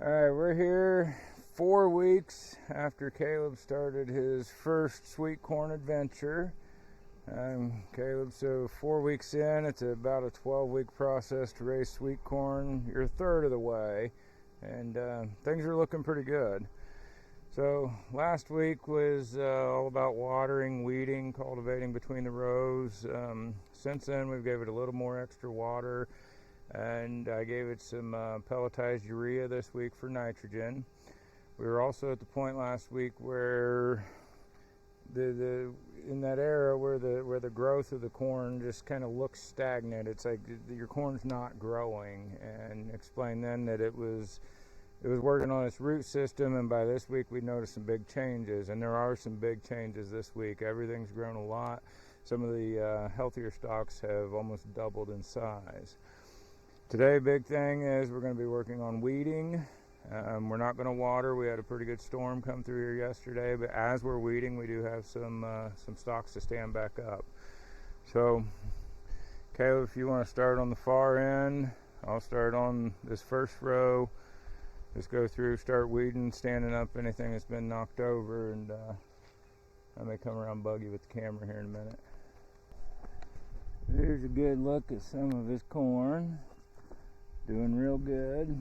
All right, we're here 4 weeks after Caleb started his first sweet corn adventure. Caleb, so 4 weeks in, it's about a 12-week process to raise sweet corn. You're a third of the way, and things are looking pretty good. So last week was all about watering, weeding, cultivating between the rows. Since then, we've gave it a little more extra water, and I gave it some pelletized urea this week for nitrogen. We were also at the point last week where in that era where the growth of the corn just kind of looks stagnant. It's like your corn's not growing, and explained then that it was working on its root system, and by this week we noticed some big changes, and there are some big changes this week. Everything's grown a lot. Some of the healthier stalks have almost doubled in size. Today, big thing is we're going to be working on weeding. We're not going to water. We had a pretty good storm come through here yesterday, but as we're weeding, we do have some stalks to stand back up. So, Caleb, if you want to start on the far end, I'll start on this first row. Just go through, start weeding, standing up anything that's been knocked over, and I may come around bug you with the camera here in a minute. Here's a good look at some of his corn. Doing real good.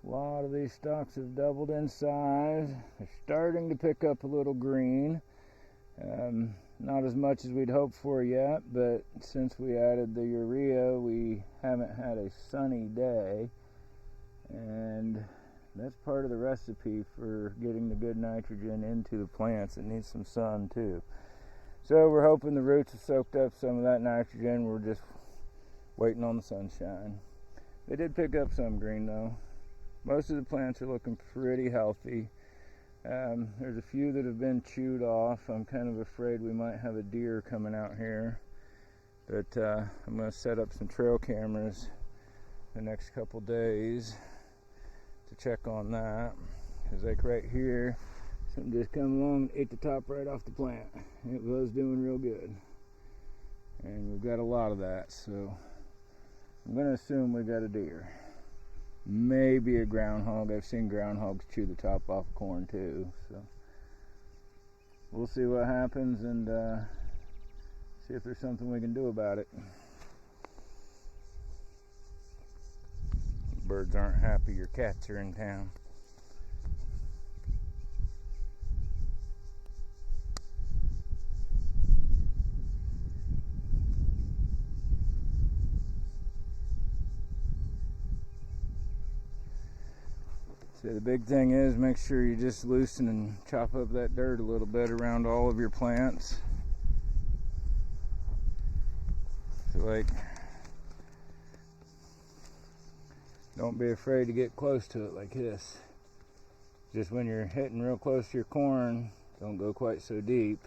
A lot of these stalks have doubled in size. They're starting to pick up a little green. Not as much as we'd hoped for yet, but since we added the urea, we haven't had a sunny day. And that's part of the recipe for getting the good nitrogen into the plants. It needs some sun too. So we're hoping the roots have soaked up some of that nitrogen. We're just waiting on the sunshine. They did pick up some green though. Most of the plants are looking pretty healthy. There's a few that have been chewed off. I'm kind of afraid we might have a deer coming out here. But I'm going to set up some trail cameras the next couple days to check on that. Because like right here, something just come along and ate the top right off the plant. It was doing real good. And we've got a lot of that, so I'm going to assume we got a deer. Maybe a groundhog. I've seen groundhogs chew the top off corn too, so we'll see what happens and see if there's something we can do about it. Birds aren't happy your cats are in town. So the big thing is make sure you just loosen and chop up that dirt a little bit around all of your plants. So like, don't be afraid to get close to it like this. Just when you're hitting real close to your corn, don't go quite so deep.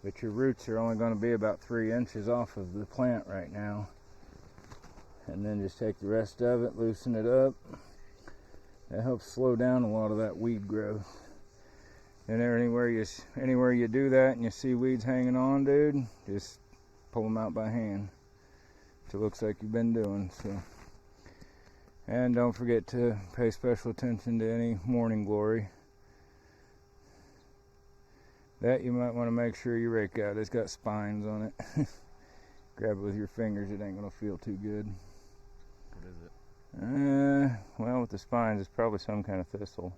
But your roots are only going to be about 3 inches off of the plant right now. And then just take the rest of it, loosen it up. That helps slow down a lot of that weed growth. And anywhere you do that and you see weeds hanging on, dude, just pull them out by hand, which it looks like you've been doing. So, and don't forget to pay special attention to any morning glory. That you might want to make sure you rake out. It's got spines on it. Grab it with your fingers, it ain't gonna feel too good. What is it? Well, with the spines, it's probably some kind of thistle.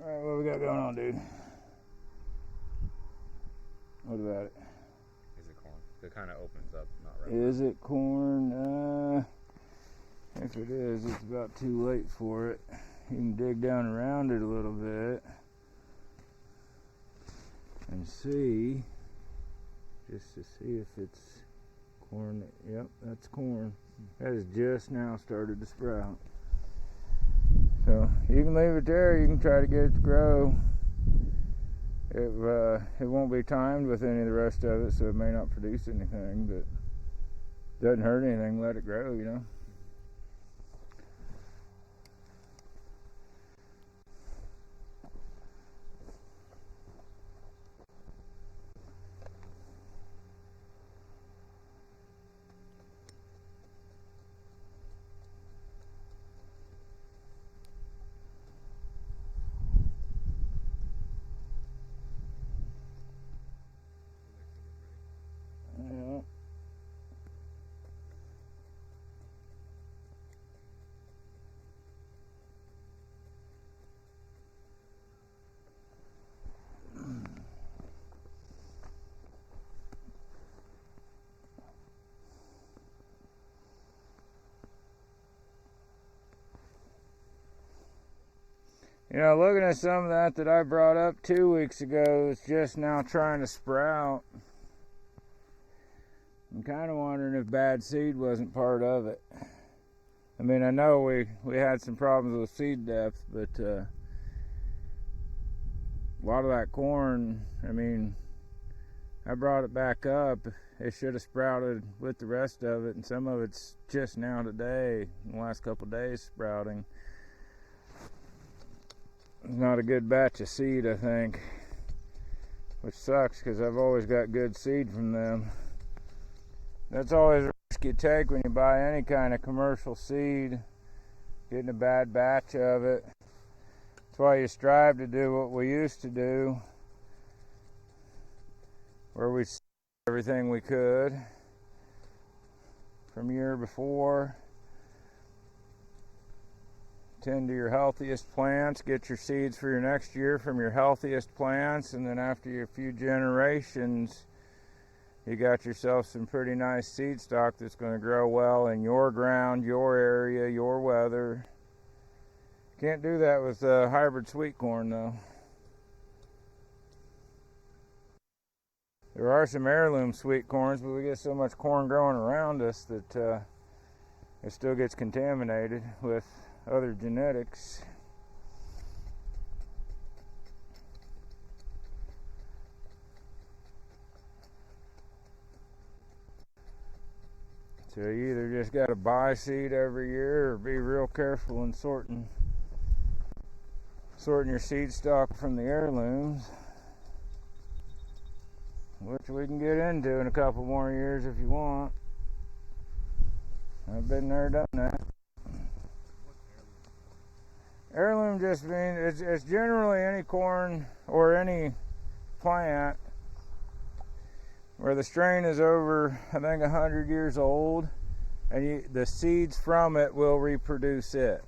Alright, what we got going on, dude? What about it? Is it corn? It kind of opens up, not right. Is it corn? If it is, it's about too late for it. You can dig down around it a little bit and see, just to see if it's corn. Yep, that's corn. That has just now started to sprout. So you can leave it there. You can try to get it to grow. It won't be timed with any of the rest of it, so it may not produce anything, but it doesn't hurt anything. Let it grow, you know. You know, looking at some of that I brought up 2 weeks ago, it's just now trying to sprout. I'm kind of wondering if bad seed wasn't part of it. I mean, I know we had some problems with seed depth, but a lot of that corn, I mean, I brought it back up. It should have sprouted with the rest of it, and some of it's just now today, in the last couple of days, sprouting. It's not a good batch of seed, I think, which sucks because I've always got good seed from them. That's always a risk you take when you buy any kind of commercial seed, getting a bad batch of it. That's why you strive to do what we used to do, where we saved everything we could from year before. Tend to your healthiest plants, get your seeds for your next year from your healthiest plants, and then after a few generations, you got yourself some pretty nice seed stock that's going to grow well in your ground, your area, your weather. Can't do that with hybrid sweet corn though. There are some heirloom sweet corns, but we get so much corn growing around us that it still gets contaminated with other genetics. So you either just got to buy seed every year or be real careful in sorting your seed stock from the heirlooms, which we can get into in a couple more years if you want. I've been there, done that. Heirloom just means it's generally any corn or any plant where the strain is over, I think, 100 years old, and the seeds from it will reproduce it.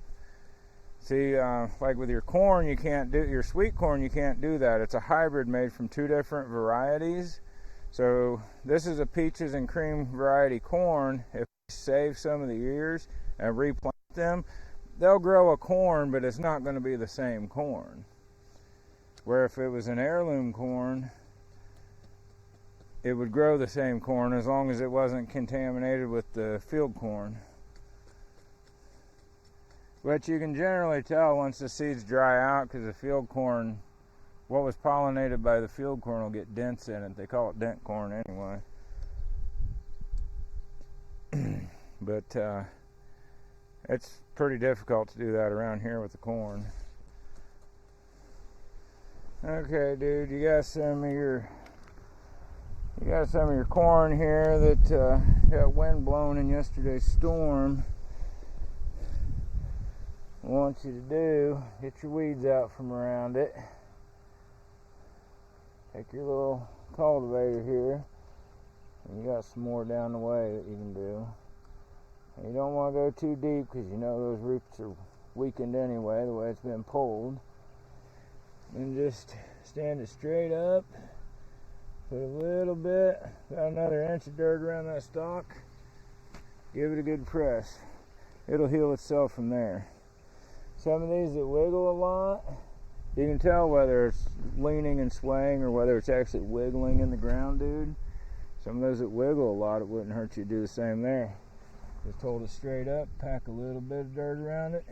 See, like with your corn, you can't do your sweet corn. You can't do that. It's a hybrid made from 2 different varieties. So this is a peaches and cream variety corn. If we save some of the ears and replant them, they'll grow a corn, but it's not going to be the same corn. Where if it was an heirloom corn, it would grow the same corn as long as it wasn't contaminated with the field corn. But you can generally tell once the seeds dry out, because the field corn, what was pollinated by the field corn will get dents in it. They call it dent corn anyway. But it's pretty difficult to do that around here with the corn. Okay, dude, you got some of your corn here that got wind blown in yesterday's storm. What I want you to do, get your weeds out from around it. Take your little cultivator here, and you got some more down the way that you can do. And you don't want to go too deep because you know those roots are weakened anyway, the way it's been pulled. And just stand it straight up. Put a little bit, about another inch of dirt around that stalk. Give it a good press. It'll heal itself from there. Some of these that wiggle a lot, you can tell whether it's leaning and swaying or whether it's actually wiggling in the ground, dude. Some of those that wiggle a lot, it wouldn't hurt you to do the same there. Just hold it straight up, pack a little bit of dirt around it,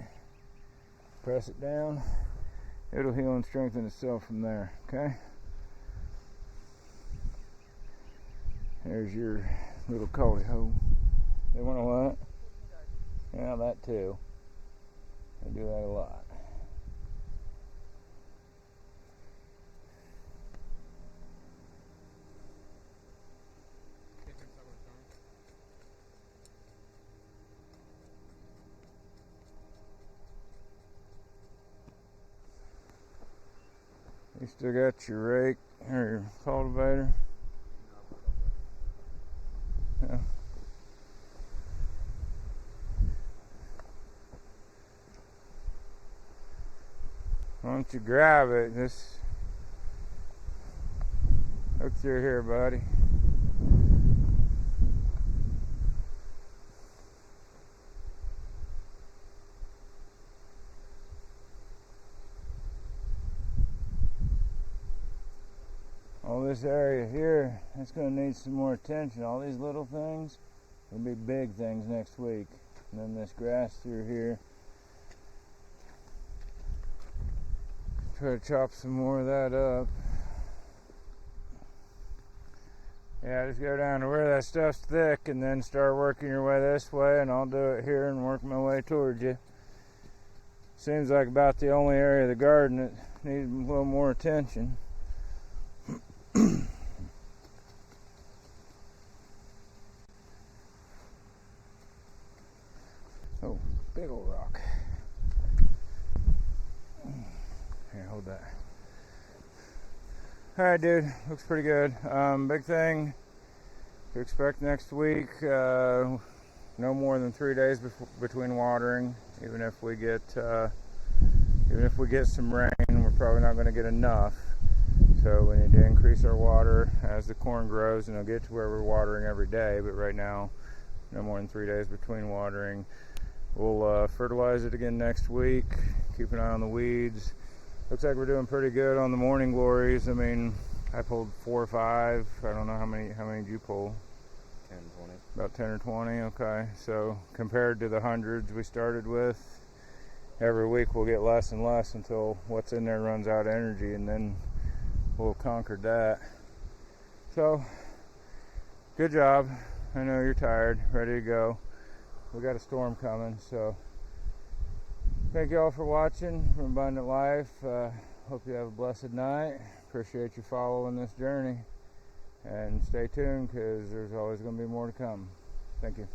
press it down. It'll heal and strengthen itself from there, okay? There's your little cully hoe. They want to what? Yeah, that too. They do that a lot. You still got your rake or your cultivator? Yeah. Why don't you grab it? Just hook through here, buddy. this area here, it's going to need some more attention. All these little things will be big things next week. And then this grass through here, try to chop some more of that up. Yeah, just go down to where that stuff's thick and then start working your way this way, and I'll do it here and work my way towards you. Seems like about the only area of the garden that needs a little more attention. Oh, big old rock. Here, hold that. Alright, dude, looks pretty good. Big thing to expect next week, no more than 3 days between watering. Even if we get some rain, we're probably not going to get enough. So we need to increase our water as the corn grows, and it'll get to where we're watering every day. But right now, no more than 3 days between watering. We'll fertilize it again next week. Keep an eye on the weeds. Looks like we're doing pretty good on the morning glories. I mean, I pulled 4 or 5. I don't know how many did you pull? 10, 20. About 10 or 20, okay. So compared to the hundreds we started with, every week we'll get less and less until what's in there runs out of energy, and then we'll conquer that. So, good job. I know you're tired, ready to go. We got a storm coming, so thank you all for watching from Abundant Life. Hope you have a blessed night. Appreciate you following this journey. And stay tuned, because there's always going to be more to come. Thank you.